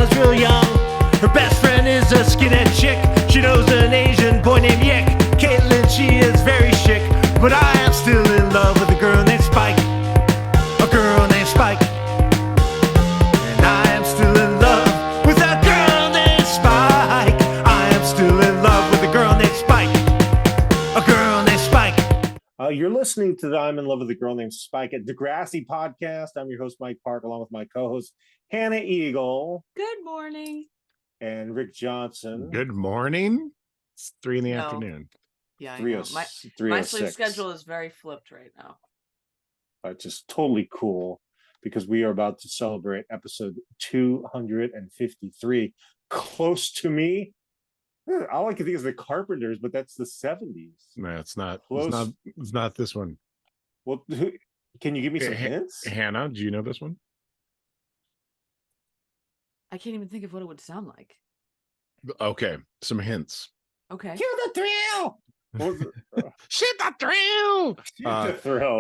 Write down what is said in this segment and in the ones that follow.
was real young. Her best friend is a skinhead chick. She knows an Asian boy named Yick. Caitlin, she is very chic, but I am still in love with a girl named Spike. A girl named Spike. And I am still in love with a girl named Spike. I am still in love with a girl named Spike. A girl named Spike. You're listening to the I'm in Love with a Girl Named Spike at Degrassi podcast. I'm your host, Mike Park, along with my co-host, Hannah Eagle. Good morning. And Rick Johnson. Good morning. It's 3 in the afternoon. Yeah, I know. My sleep schedule is very flipped right now. Which is totally cool because we are about to celebrate episode 253. Close to me. All I can think is the Carpenters, but that's the 70s. No, it's not. Close. It's not this one. Well, can you give me some hints? Hannah, do you know this one? I can't even think of what it would sound like. Okay, some hints. Okay. Cue the thrill! Shoot the thrill!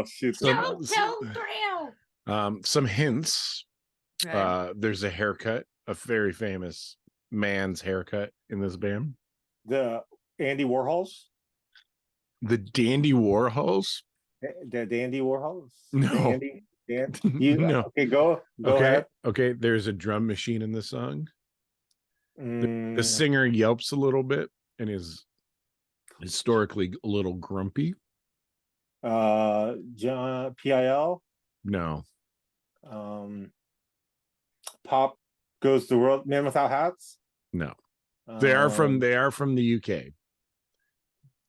Shoot the thrill! Some hints. Okay. There's a haircut, a very famous man's haircut in this band. The Andy Warhols? The Dandy Warhols? The Dandy Warhols? No. No. Okay, go ahead. Okay, there's a drum machine in the song. The singer yelps a little bit and is historically a little grumpy. John PIL? No. Pop Goes the World, Man Without Hats? No. They are from the UK.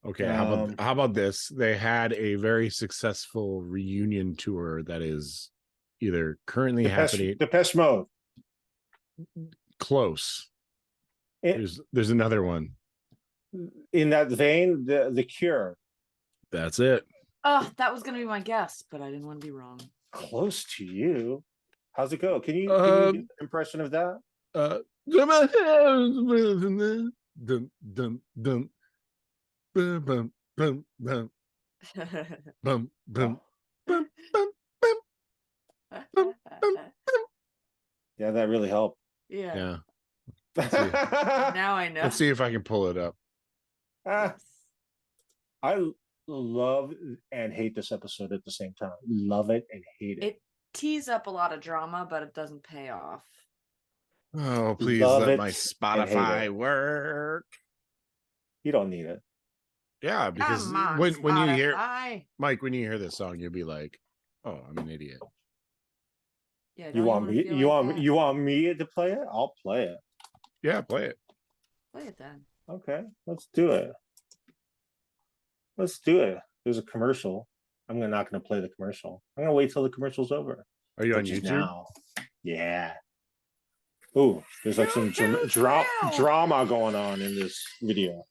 Okay, how about this? They had a very successful reunion tour that is either currently happening. Depeche Mode. Close. There's another one. In that vein, the Cure. That's it. Oh, that was gonna be my guess, but I didn't want to be wrong. Close to you. How's it go? Can you do an impression of that? Dum, dum. Bum, bum, bum, bum. Bum, bum, bum, bum, bum. Bum, bum, Yeah, that really helped. Yeah. Yeah. Now I know. Let's see if I can pull it up. I love and hate this episode at the same time. Love it and hate it. It tees up a lot of drama, but it doesn't pay off. Oh, please Love let it my Spotify work. You don't need it. Yeah, because when you hear Mike, when you hear this song, you'll be like, "Oh, I'm an idiot." Yeah. You want me to play it? I'll play it. Yeah, play it. Play it then. Okay, let's do it. There's a commercial. I'm not going to play the commercial. I'm going to wait till the commercial's over. Are you on YouTube? Now. Yeah. Ooh, there's like some drama going on in this video.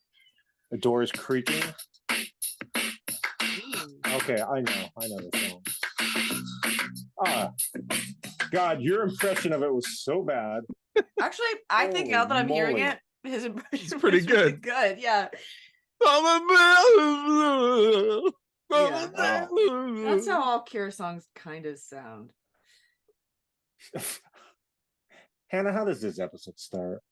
The door is creaking. Okay, I know the song. God, your impression of it was so bad. Actually, I think now that I'm hearing it, his impression is pretty good. Good, yeah. That's how all Cure songs kind of sound. Hannah, how does this episode start?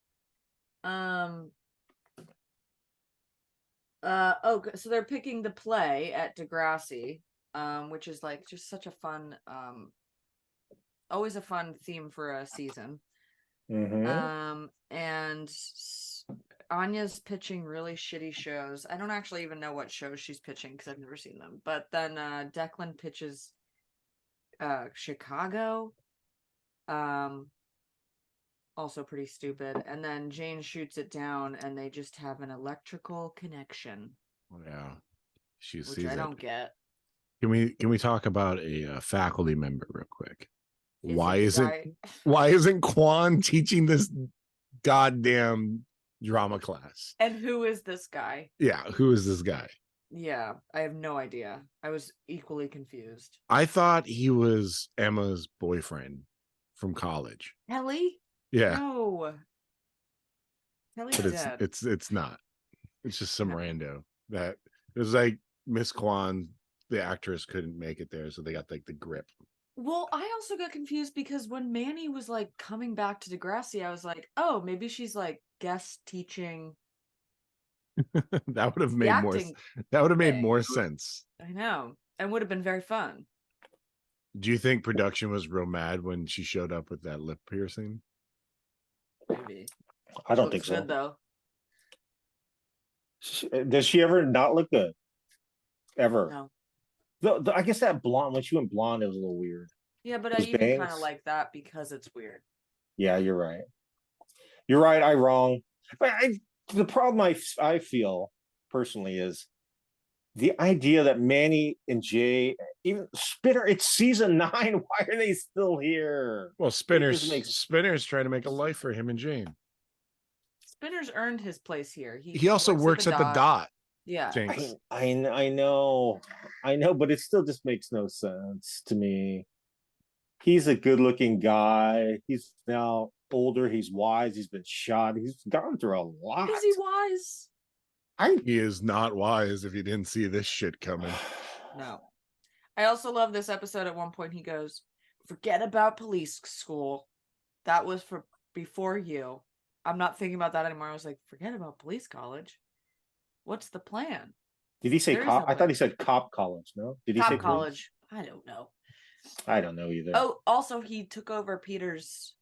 So they're picking the play at Degrassi, which is like just such a fun, always a fun theme for a season. Mm-hmm. And Anya's pitching really shitty shows. I don't actually even know what shows she's pitching because I've never seen them. But then Declan pitches Chicago. Also pretty stupid. And then Jane shoots it down and they just have an electrical connection. Yeah. Which I don't get. Can we talk about a faculty member real quick? Why isn't Quan teaching this goddamn drama class? And who is this guy? Yeah, who is this guy? Yeah, I have no idea. I was equally confused. I thought he was Emma's boyfriend from college. Kelly? Yeah. No. Kelly's dead. It's not. It's just some rando that it was like Miss Kwan, the actress, couldn't make it there, so they got like the grip. Well, I also got confused because when Manny was like coming back to Degrassi, I was like, oh, maybe she's like guest teaching That would have the made acting that would have made thing. more sense. I know. And would have been very fun. Do you think production was real mad when she showed up with that lip piercing? Maybe. I don't Looks think so. good though. Does she ever not look good? Ever? No. I guess that blonde, when she went blonde, it was a little weird. Yeah, but I Those even kind bangs? of like that because it's weird. Yeah, you're right. You're right. I wrong. But the problem I feel personally is the idea that Manny and Jay, even Spinner, it's season 9. Why are they still here? Well, It makes- Spinner's trying to make a life for him and Jane. Spinner's earned his place here. He also works at the Dot. Yeah. Jinx. I know, but it still just makes no sense to me. He's a good-looking guy. He's now older. He's wise. He's been shot. He's gone through a lot. Is he wise? He is not wise if he didn't see this shit coming. No. I also love this episode. At one point, he goes, "Forget about police school. That was for before you. I'm not thinking about that anymore." I was like, "Forget about police college. What's the plan?" Did he say There is cop? no I thought he plan. said cop college. No, did he say Cop police? college. I don't know. I don't know either. Oh, also, he took over Peter's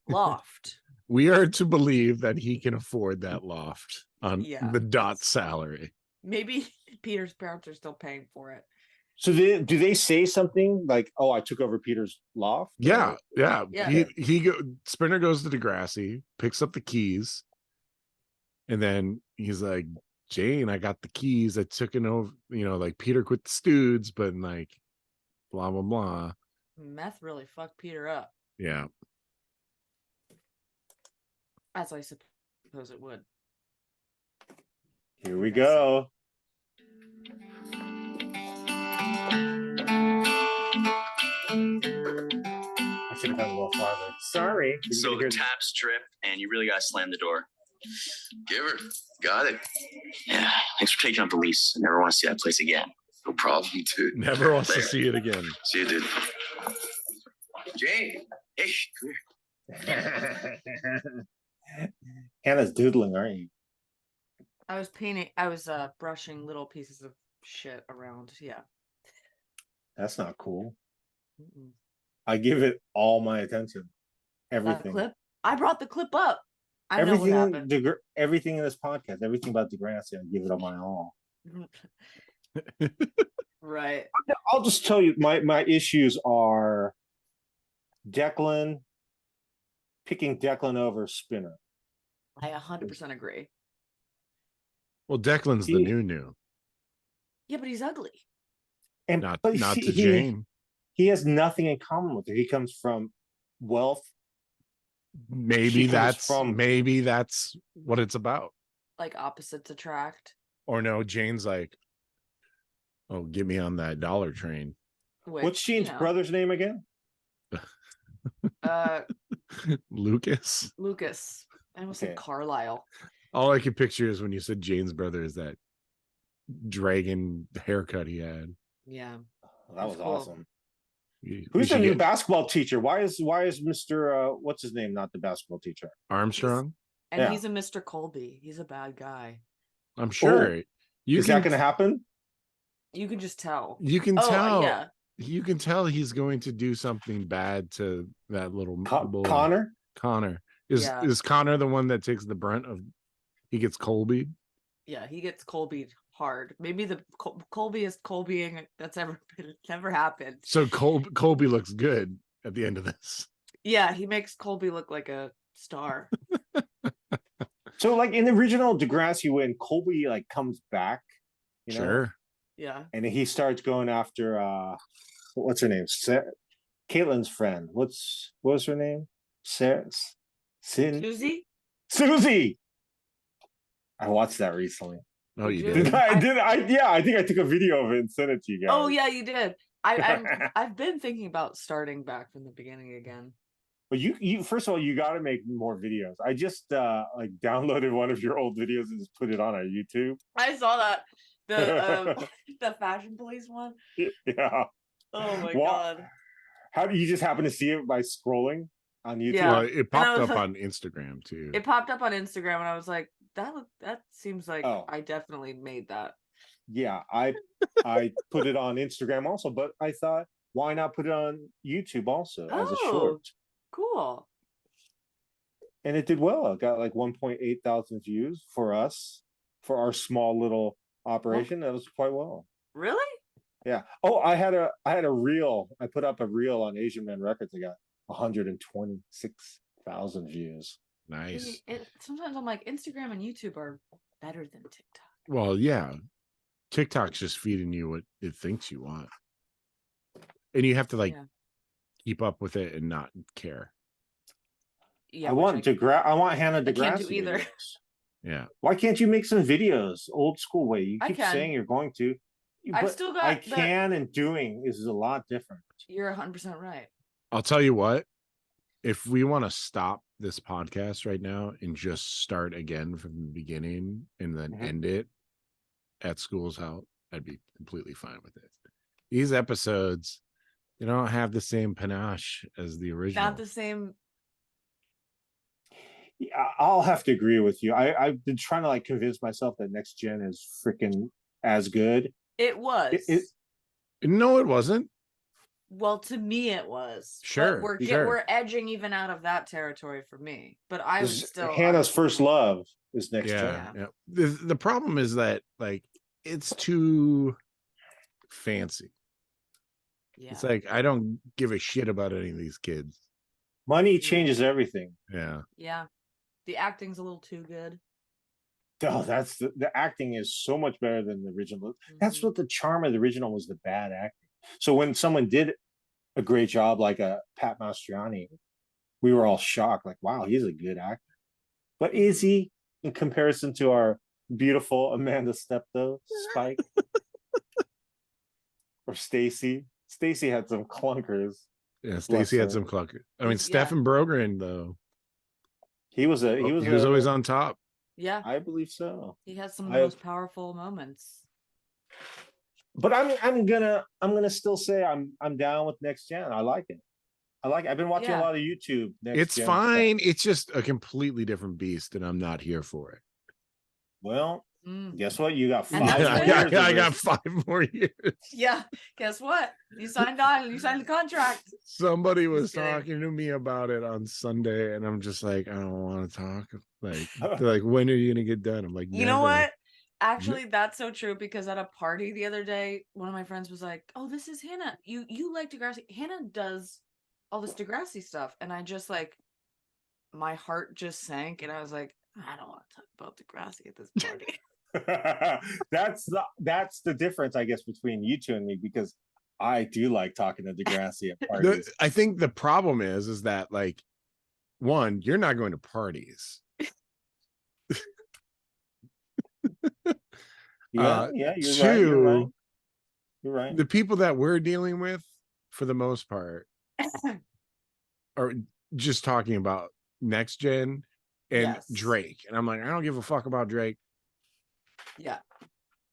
loft. We are to believe that he can afford that loft on Yeah. the Dot salary. Maybe Peter's parents are still paying for it. So do they say something like, "Oh, I took over Peter's loft"? Yeah, yeah. Yeah. Spinner goes to Degrassi, picks up the keys, and then he's like, "Jane, I got the keys. I took it over. Like Peter quit the Stoods, but like, blah blah blah." Meth really fucked Peter up, Yeah. as I suppose it would. Here we go. I should have gone a little farther. Sorry. So the taps trip, and you really got to slam the door. Give her. Got it. Yeah. Thanks for taking up the lease. I never want to see that place again. No problem, dude. Never wants to There. see it again. See you, dude. Jay. Hey, come here. Hannah's doodling, aren't you? I was painting. I was brushing little pieces of shit around. Yeah. That's not cool. Mm-mm. I give it all my attention. That Everything. clip. I brought the clip up. I know what happened. Everything in this podcast, everything about Degrassi, I give it all my all. Right. I'll just tell you, my issues are picking Declan over Spinner. I 100% agree. Well, Declan's the new. Yeah, but he's ugly. And Not but to Jane. He has nothing in common with her. He comes from wealth. Maybe that's what it's about. Like opposites attract. Or no, Jane's like, "Oh, get me on that dollar train." Which, What's Shane's brother's name again? Lucas. Lucas. I almost said Carlisle. All I could picture is when you said Jane's brother is that dragon haircut he had. Yeah. That was cool. awesome. We Who's the should new get basketball teacher? Why is Mr. What's his name not the basketball teacher? Armstrong? And Yeah. he's a Mr. Colby. He's a bad guy. I'm sure. Is that going to happen? You can just tell. You can tell. Yeah. You can tell he's going to do something bad to that little boy. Connor? Connor. Is Connor the one that takes the brunt of he gets Colby? Yeah, he gets Colby hard. Maybe the Colbyest Colbying that's never happened. So Colby looks good at the end of this. Yeah, he makes Colby look like a star. So like in the original Degrassi, when Colby like comes back, you know, Sure. Yeah. and he starts going after what's her name? Caitlin's friend. What was her name? Susie? Susie. I watched that recently. Oh, you Did did? I think I took a video of it and sent it to you guys. Oh yeah, you did. I've been thinking about starting back from the beginning again. But you first of all, you got to make more videos. I just like downloaded one of your old videos and just put it on our YouTube. I saw that. The the fashion police one. Yeah. Oh my Well, god. How do you just happen to see it by scrolling on YouTube? Yeah. Well, it popped was up like- on Instagram too. It popped up on Instagram, and I was like, that seems like Oh. I definitely made that. Yeah, I put it on Instagram also, but I thought, why not put it on YouTube also as a Oh. short? Cool. And it did well. It got like 1.8 thousand views for us, for our small little operation. That was quite well. Really? Yeah. Oh, I had a reel. I put up a reel on Asian Man Records. I got 126,000 views. Nice. Sometimes I'm like, Instagram and YouTube are better than TikTok. Well, yeah. TikTok's just feeding you what it thinks you want. And you have to like Yeah. keep up with it and not care. Yeah, I want Hannah Degrassi. I can't do either. videos. Yeah. Why can't you make some videos old school way? You I keep can. saying you're going to. I've but still got I the- can, and doing is a lot different. You're 100% right. I'll tell you what, if we want to stop this podcast right now and just start again from the beginning and then Mhm. end it at school's out, I'd be completely fine with it. These episodes, they don't have the same panache as the original. Not the same. Yeah, I'll have to agree with you. I've been trying to like convince myself that next gen is freaking as good. It was. No, it wasn't. Well, to me, it was. Sure, But sure. we're edging even out of that territory for me. But I was This- still Hannah's first love is next gen. Yeah. The problem is that like it's too fancy. Yeah. It's like I don't give a shit about any of these kids. Money changes everything. Yeah. Yeah. The acting's a little too good. Oh, that's the acting is so much better than the original. That's Mhm. what the charm of the original was, the bad acting. So when someone did a great job like a Pat Mastriani, we were all shocked, like, wow, he's a good actor. But is he in comparison to our beautiful Amanda Steptoe, Spike? Or Stacy? Stacy had some clunkers. Yeah, Stacey had her. some clunkers. I mean, Yeah. Stephen Brogren though. He was He was always on top. Yeah. I believe so. He has some of I- the most powerful moments. But I'm gonna still say I'm down with next gen. I like it. I've been watching Yeah. a lot of YouTube. Next It's gen fine. stuff. It's just a completely different beast, and I'm not here for it. Well, Mm. guess what? You got And 5 that's more it? years. I of got this. 5 more years. Yeah. Guess what? You signed on. You signed the contract. Somebody was Just kidding. talking to me about it on Sunday, and I'm just like, I don't want to talk. Like, they're like, when are you gonna get done? I'm like, You know "Never." what? Actually, that's so true because at a party the other day, one of my friends was like, "Oh, this is Hannah. You like Degrassi? Hannah does all this Degrassi stuff," and I just like, my heart just sank, and I was like, I don't want to talk about Degrassi at this party. That's the difference, I guess, between you two and me, because I do like talking to Degrassi at parties. I think the problem is that like, one, you're not going to parties. Yeah, you're right. You're two, right. You're right. the people that we're dealing with, for the most part, are just talking about next gen and Yes. Drake, and I'm like, I don't give a fuck about Drake. Yeah,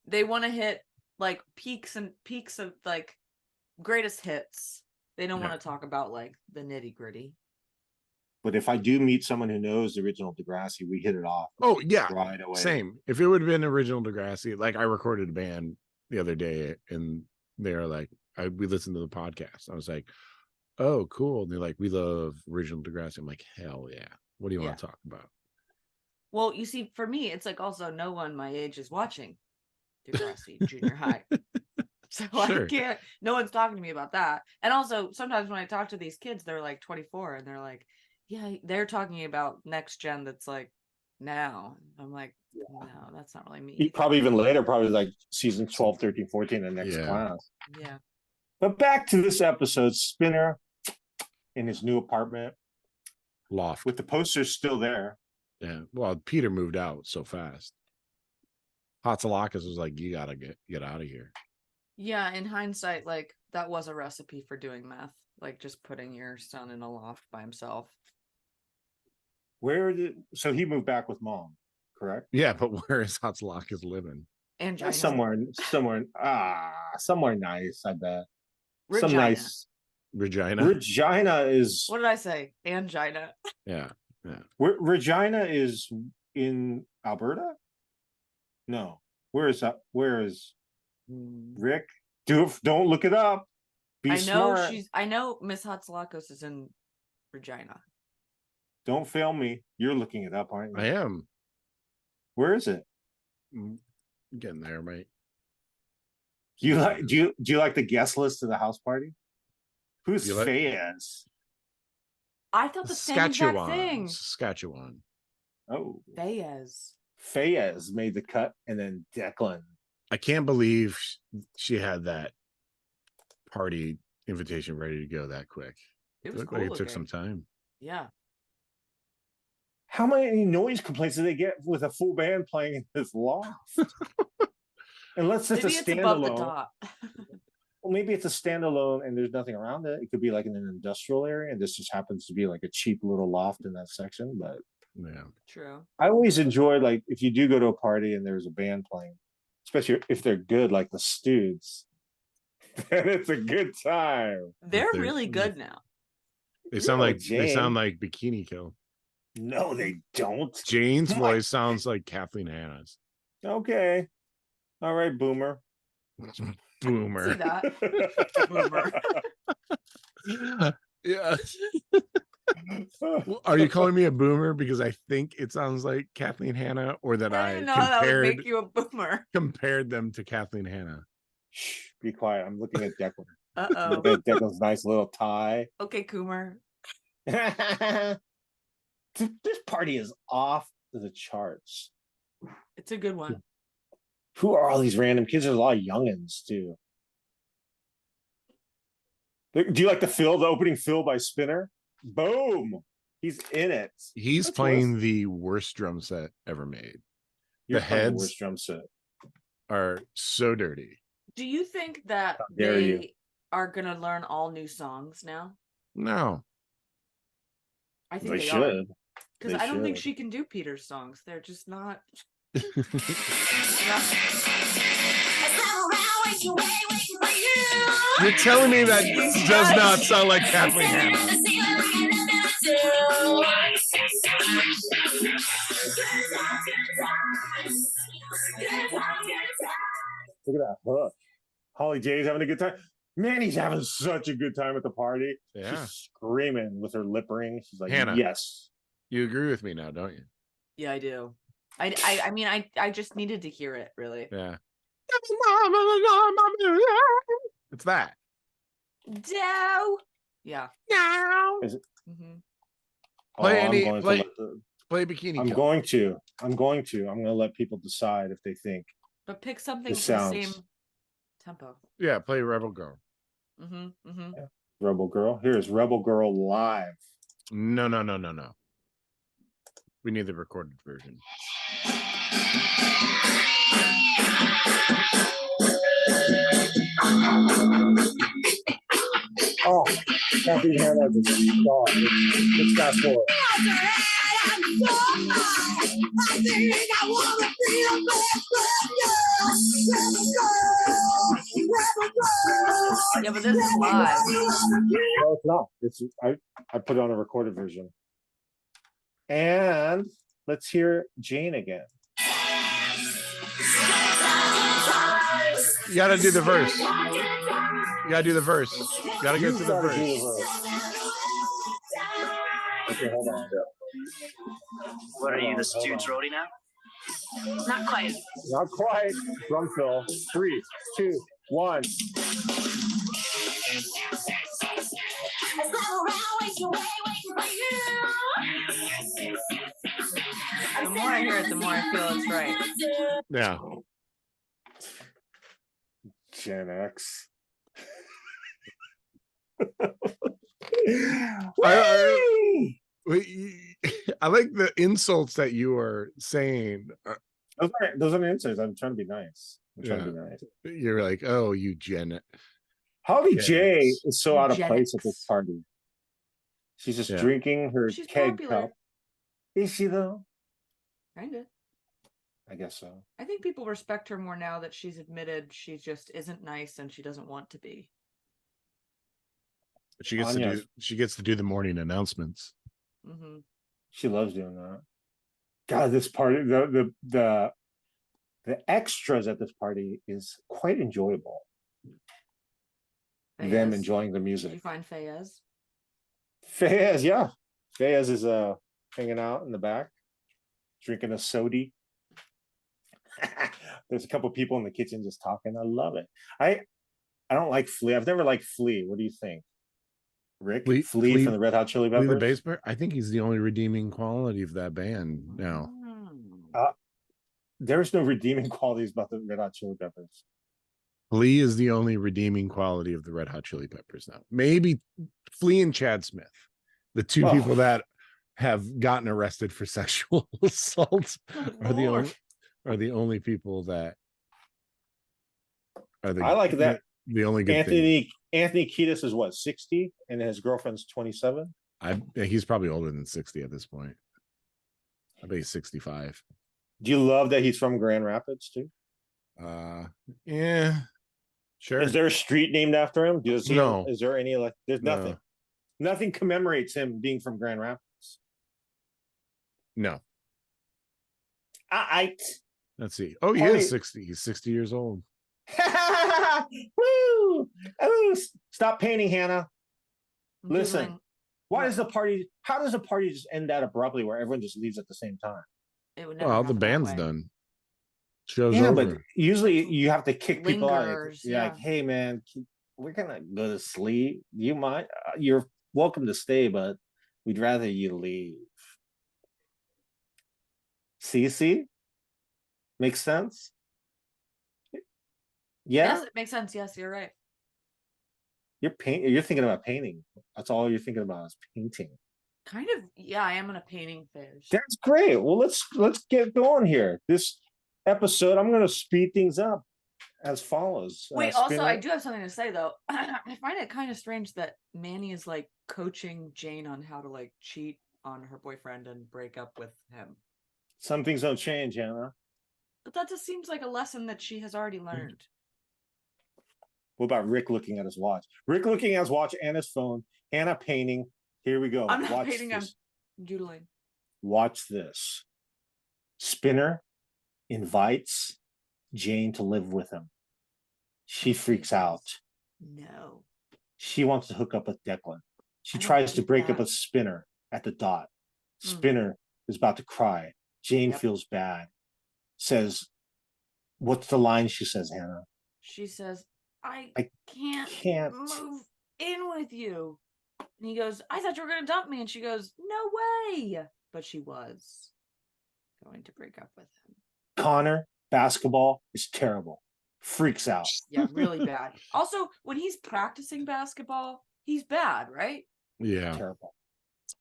they want to hit like peaks of like greatest hits. They don't Yeah. want to talk about like the nitty gritty. But if I do meet someone who knows the original Degrassi, we hit it off Oh yeah, right away. same. If it would have been original Degrassi, like I recorded a band the other day, and they're like, we listened to the podcast. I was like, oh, cool. And they're like, we love original Degrassi. I'm like, hell yeah. What do you want to talk about? Well, you see, for me, it's like also no one my age is watching Degrassi junior high. So Sure. I can't, no one's talking to me about that. And also sometimes when I talk to these kids, they're like 24 and they're like, yeah, they're talking about next gen that's like now. I'm like, no, that's not really me. Probably even later, probably like season 12, 13, 14, the next Yeah. class. Yeah. But back to this episode, Spinner in his new apartment Loft. with the posters still there. Yeah. Well, Peter moved out so fast. Hatzalakis was like, you gotta get out of here. Yeah. In hindsight, like that was a recipe for doing meth, like just putting your son in a loft by himself. So he moved back with mom, correct? Yeah, but where is Hatzalakis living? And Somewhere nice, I bet. Some Regina. nice. Regina. Regina is What did I say? Angina. Yeah. Regina is in Alberta. No, where is that? Where is Rick? Don't look it up. Be I know smart. I know Miss Hatzilakos is in Regina. Don't fail me. You're looking it up, aren't you? I am. Where is it? Getting there, mate. Do you like the guest list of the house party? Who's Fayez? I thought the same exact thing. Saskatchewan. Oh, Fayez made the cut, and then Declan. I can't believe she had that party invitation ready to go that quick. It was looked cool like it took looking. some time. Yeah. How many noise complaints do they get with a full band playing in this loft? Unless it's Maybe a it's above the standalone. top. Well, maybe it's a standalone and there's nothing around it. It could be like in an industrial area, and this just happens to be like a cheap little loft in that section. But Yeah. True. I always enjoy, like, if you do go to a party and there's a band playing, especially if they're good, like the Stoods, then it's a good time. They're really good now. They sound like Bikini Kill. No, they don't. Jane's voice sounds like Kathleen Hanna's. Okay. All right, Boomer. Boomer. See that? Boomer. Yeah. Are you calling me a boomer because I think it sounds like Kathleen Hanna, or that I didn't know that would make you a boomer. compared them to Kathleen Hanna? Shh, be quiet. I'm looking at Declan. Uh-oh. Look at Declan's nice little tie. Okay, Coomer. This party is off the charts. It's a good one. Who are all these random kids? There's a lot of youngins too. Do you like the opening fill by Spinner? Boom! He's in it. He's playing the worst drum set ever made. You're the heads the worst drum set are so dirty. Do you think that they are gonna learn all new songs now? No. I think they they should. Because I don't think she can do Peter's songs. They're just not. You're telling me that does not sound like Kathleen Hanna. Look at that hook. Holly J's having a good time. Man, he's having such a good time at the party. Yeah. She's screaming with her lip ring. She's like, Hannah, yes. You agree with me now, don't you? Yeah, I do. I mean, I just needed to hear it, really. Yeah. It's that. Dow. Yeah. No. Is it? Mm-hmm. Play Bikini Kill. I'm going to let people decide if they think. But pick something with sounds. the same tempo. Yeah, play Rebel Girl. Mm-hmm. Mm-hmm. Yeah. Rebel Girl. Here's Rebel Girl live. No. We need the recorded version. Oh, Kathy Hannah is a star. Let's fast forward. Yeah, but this is live. No, it's not. I put it on a recorded version. And let's hear Jane again. You gotta do the verse. You gotta do the verse. You gotta get to the verse. Okay, hold on. What are you, the Stoods roadie now? Not quite. Not quite. Drum fill. 3, 2, 1. The more I hear it, the more I feel it's right. Yeah. Gen X. I like the insults that you are saying. Those are the answers. I'm trying to be nice. You're like, oh, you Gen. Holly J X. is so out of Gen place X. at this party. She's just drinking her She's keg popular. cup. Is she though? Kinda. I guess so. I think people respect her more now that she's admitted she just isn't nice and she doesn't want to be. She gets to do the morning announcements. Mm-hmm. She loves doing that. God, this party, the extras at this party is quite enjoyable. Them enjoying the Did music. you find Fayez? Fayez, yeah. Fayez is hanging out in the back, drinking a soda. There's a couple people in the kitchen just talking. I love it. I don't like Flea. I've never liked Flea. What do you think? Rick? Flea from the Red Hot Chili Peppers? The bass player? I think he's the only redeeming quality of that band now. There's no redeeming qualities about the Red Hot Chili Peppers. Flea is the only redeeming quality of the Red Hot Chili Peppers now. Maybe Flea and Chad Smith, the two people that have gotten arrested for sexual assault, are the only people that are the. I like that. The only good thing. Anthony Kiedis is what, 60, and his girlfriend's 27. He's probably older than 60 at this point. I bet he's 65. Do you love that he's from Grand Rapids too? Yeah, sure. Is there a street named after him? No. Is there any like? There's nothing. No. Nothing commemorates him being from Grand Rapids. No. Let's see. Oh, he is 60. He's 60 years old. Woo! Oh, stop painting, Hannah. Listen, how does the party just end that abruptly where everyone just leaves at the same time? Well, the band's done. Show's over. But usually you have to kick people out. Like, hey man, we're gonna go to sleep. You might, you're welcome to stay, but we'd rather you leave. See? Makes sense? Yeah. Yes, it makes sense. Yes, you're right. You're thinking about painting. That's all you're thinking about is painting. Kind of, yeah, I am in a painting phase. That's great. Well, let's get going here. This episode, I'm gonna speed things up as follows. Wait, also, I do have something to say though. I find it kind of strange that Manny is like coaching Jane on how to like cheat on her boyfriend and break up with him. Some things don't change, Hannah. But that just seems like a lesson that she has already learned. What about Rick looking at his watch? Rick looking at his watch and his phone. Hannah painting. Here we go. I'm not painting, I'm doodling. Watch this. Spinner invites Jane to live with him. She freaks out. No. She wants to hook up with Declan. She tries to break up with Spinner at the dot. Spinner is about to cry. Jane feels bad. Says, what's the line she says, Hannah? She says, I can't move in with you. And he goes, I thought you were going to dump me. And she goes, no way. But she was going to break up with him. Connor, basketball is terrible. Freaks out. Yeah, really bad. Also, when he's practicing basketball, he's bad, right? Yeah. Terrible.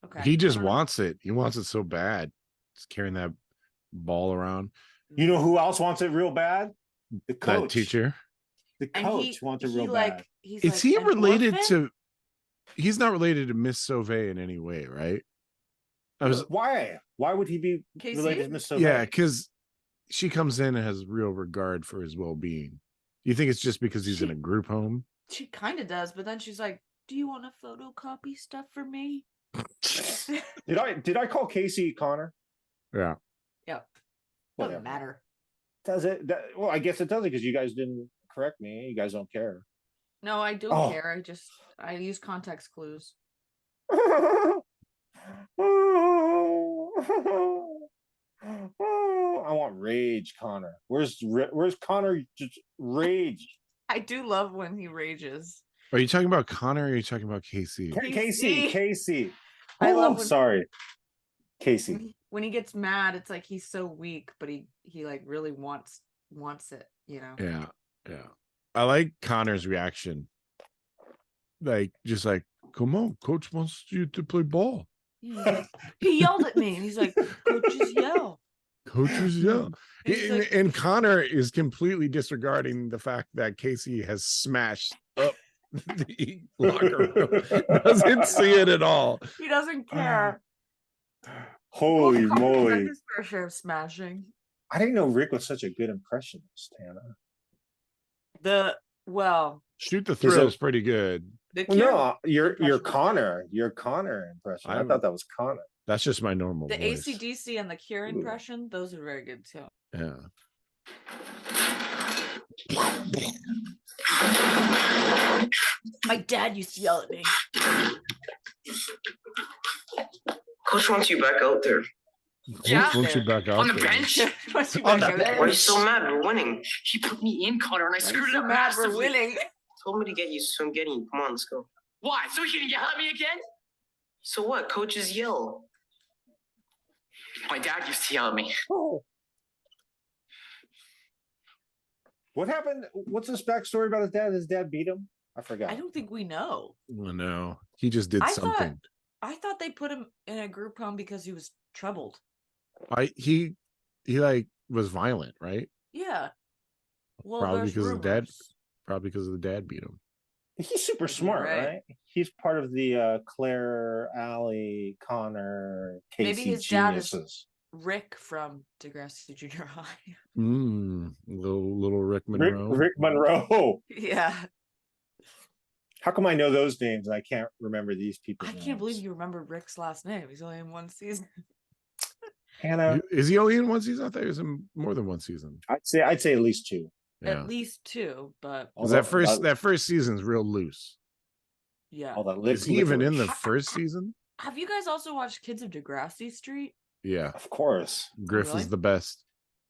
Okay. He just wants it. He wants it so bad. Just carrying that ball around. You know who else wants it real bad? The coach. That teacher. The coach wants it real bad. Is he related to... He's not related to Miss Sauvé in any way, right? Why? Why would he be related to Miss Sauvé? Yeah, because she comes in and has real regard for his well-being. Do you think it's just because he's in a group home? She kind of does, but then she's like, do you want to photocopy stuff for me? Did I call Casey Connor? Yeah. Yeah. Doesn't matter. Does it? Well, I guess it doesn't because you guys didn't correct me. You guys don't care. No, I do care. I use context clues. I want rage, Connor. Where's Connor? Just rage. I do love when he rages. Are you talking about Connor or are you talking about Casey? Casey. I love sorry. Casey. When he gets mad, it's like he's so weak, but he like really wants it, you know? Yeah. I like Connor's reaction. Like, just like, come on, coach wants you to play ball. Yeah, he yelled at me and he's like, coaches yell. Coaches yell. And Connor is completely disregarding the fact that Casey has smashed up the locker room. Doesn't see it at all. He doesn't care. Holy moly. His fair share of smashing. I didn't know Rick was such a good impressionist, Hannah. Shoot the Thrill is pretty good. The Well, Cure no, your impression was Connor, your Connor impression. I thought that was Connor. That's just my normal The voice. AC/DC and the Cure impression, those are very good too. Yeah. My dad used to yell at me. Coach wants you back out there. Yeah? Won't you back out On the there? bench? What's you On back the out there? Why are you so mad? We're winning. He put me in, Connor, and I Why are screwed you it so up mad we're massively. winning? Told me to get you, so I'm getting you. Come on, let's go. Why? So he can yell at me again? So what? Coaches yell. My dad used to yell at me. Oh. What happened? What's his backstory about his dad? His dad beat him? I forgot. I don't think we know. Oh, no, he just did something. I thought they put him in a group home because he was troubled. He like was violent, right? Yeah. Well, Probably there's because of dad. rumors. Probably because of the dad beat him. He's super Could be smart, right. right? He's part of the Claire, Allie, Connor, Casey Maybe his dad is geniuses. Rick from Degrassi Junior High. Little Rick Monroe. Rick Monroe. Yeah. How come I know those names and I can't remember these people? I can't believe you remembered Rick's last name. He's only in one season. Hannah. Is he only in one season? I thought he was in more than one season. I'd say at least two. Yeah. At least two, but 'Cause that first season's real loose. yeah. all that Is he even in the licorice. first season? Have you guys also watched Kids of Degrassi Street? Yeah. Of course. Griff really? is the best.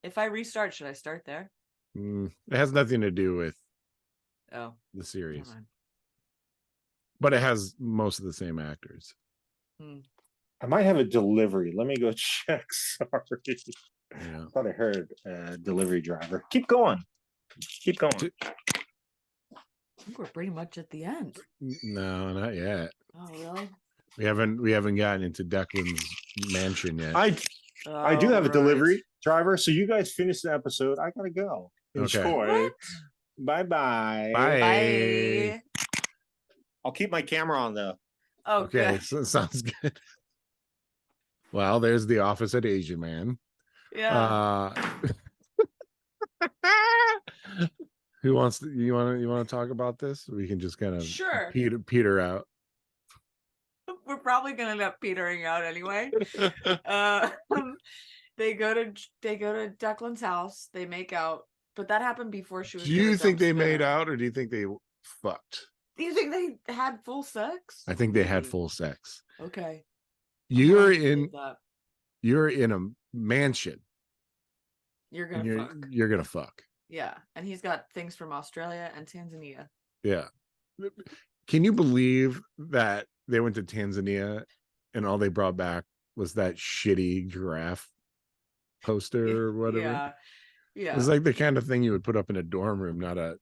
If I restart, should I start there? It has nothing to do with Oh, the never series, mind. but it has most of the same actors. I might have a delivery. Let me go check. Sorry. Yeah. I thought I heard a delivery driver. Keep going. Keep going. I think we're pretty much at the end. No, not yet. Oh, really? We haven't gotten into Declan's mansion yet. I do have a Alright. delivery driver. So you guys finish the episode. I gotta go. Okay. Enjoy. What? Bye-bye. Bye. Bye. I'll keep my camera on though. Oh, Okay, good. so sounds good. Well, there's the office at Asian Man. Yeah. Who wants to, you want to talk about this? We can just kind of Sure. peter out. We're probably gonna end up petering out anyway. They go to Declan's house. They make out, but that happened before she was. Do you gonna think dump they made Spinner. out, or do you think they fucked? Do you think they had full sex? I think they had Maybe. full sex. Okay. You're I believe in that. you're in a mansion. You're And gonna fuck. you're gonna fuck. Yeah, and he's got things from Australia and Tanzania. Yeah. Can you believe that they went to Tanzania and all they brought back was that shitty giraffe poster or whatever? Yeah. Yeah. It's like the kind of thing you would put up in a dorm room, not a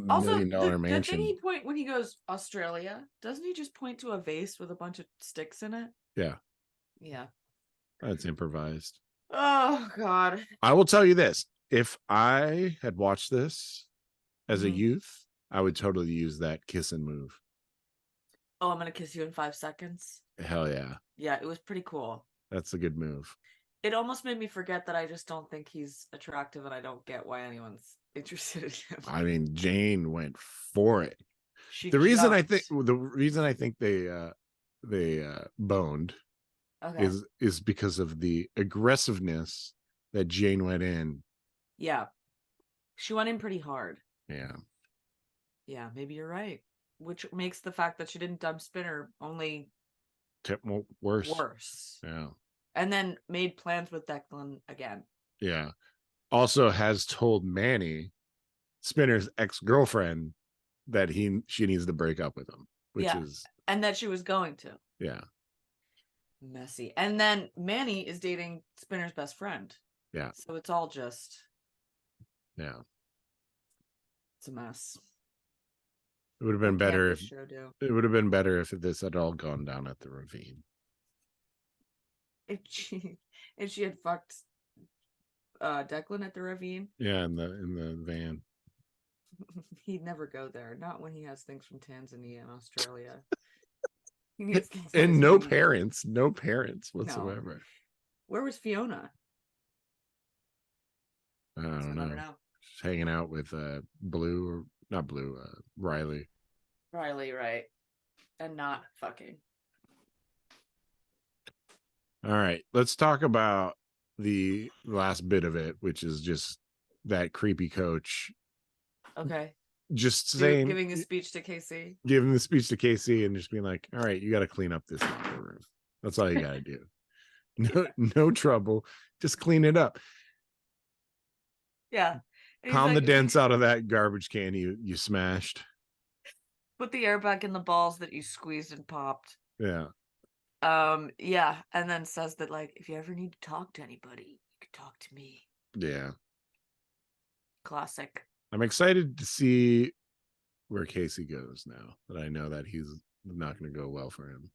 Also, $1 million the thing mansion. he point when he goes Australia, doesn't he just point to a vase with a bunch of sticks in it? Yeah, Yeah. that's improvised. Oh God. I will tell you this. If I had watched this as a Mhm. youth, I would totally use that kiss and move. Oh, I'm gonna kiss you in 5 seconds. Hell yeah. Yeah, it was pretty cool. That's a good move. It almost made me forget that I just don't think he's attractive, and I don't get why anyone's interested in him. I mean, Jane went for it. She The reason jumped. I think they boned Okay. is because of the aggressiveness that Jane went in. Yeah. She went in pretty hard. Yeah. Yeah, maybe you're right. Which makes the fact that she didn't dump Spinner only Worse. worse. Yeah. And then made plans with Declan again. Yeah. Also has told Manny, Spinner's ex-girlfriend, that she needs to break up with him, which Yeah. is And that she was going to. yeah. Messy. And then Manny is dating Spinner's best friend. Yeah. So it's all just, Yeah. it's a mess. It would have been What can't better this if show do? it would have been better if this had all gone down at the ravine. If she had fucked Declan at the ravine, Yeah, in the van. he'd never go there. Not when he has things from Tanzania and Australia. He needs things And from no Tanzania. parents whatsoever. Where was Fiona? I So don't never know. Just hanging out with Blue, or not Blue, Riley. Riley, right? And not fucking. All right, let's talk about the last bit of it, which is just that creepy coach Okay. just saying, Giving a speech to Casey. giving the speech to Casey and just being like, all right, you got to clean up this locker room. That's all you got to do. No trouble. Just clean it up. Yeah. And he's Pound the like, dents out of that garbage can you smashed. put the air back in the balls that you squeezed and popped. Yeah. Yeah. And then says that, like, if you ever need to talk to anybody, you can talk to me. Yeah. Classic. I'm excited to see where Casey goes now that I know that he's not going to go well for him.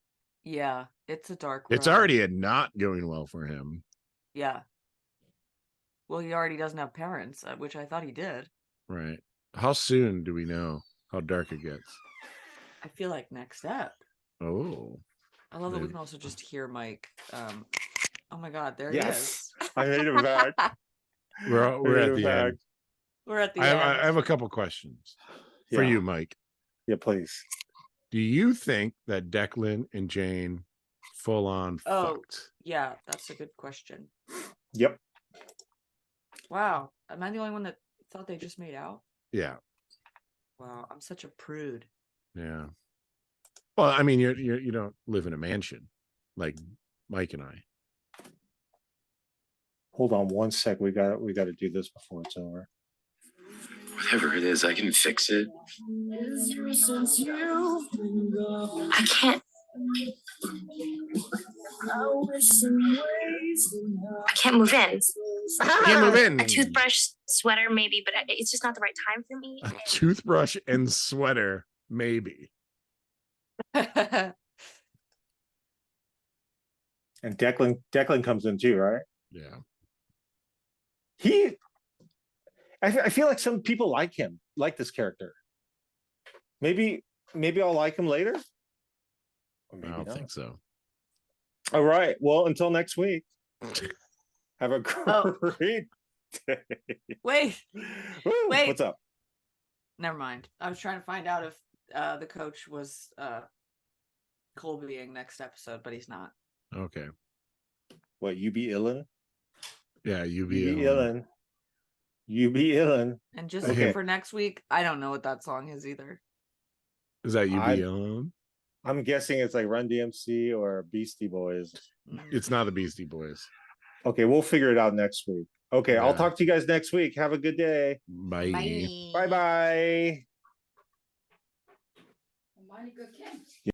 Yeah. It's a dark It's road. already not going well for him. Yeah. Well, he already doesn't have parents, which I thought he did. Right. How soon do we know how dark it gets? I feel like next step. Oh. I love that we Maybe. can also just hear Mike. Oh my God, there Yes. he is. I made him back. We're at the end. We're at the I end. have a couple questions for Yeah. you, Mike. Yeah, please. Do you think that Declan and Jane full on fucked? Yeah, that's a good question. Yep. Wow, am I the only one that thought they just made out? Yeah. Wow, I'm such a prude. Yeah. Well, I mean, you don't live in a mansion like Mike and I. Hold on one sec. We got to do this before it's over. Whatever it is, I can fix it. I can't. I can't move in. Can't move in. A toothbrush, sweater, maybe, but it's just not the right time for me. A toothbrush and sweater, maybe. And Declan comes in too, right? Yeah. I feel like some people like him, like this character. Maybe I'll like him later. Or maybe I don't not. think so. All right. Well, until next week. Have a Oh. great day. Wait, Woo, Wait. What's up? never mind. I was trying to find out if the coach was Colbying next episode, but he's not. Okay. What, you be illin? Yeah, you You be be illin. You be illin. And just Okay. for next week, I don't know what that song is either. Is that you I- be alone? I'm guessing it's like Run DMC or Beastie Boys. Mm. It's not the Beastie Boys. Okay, we'll figure it out next week. Okay, I'll Yeah. talk to you guys next week. Have a good day. Bye. Bye bye. Mighty good kid.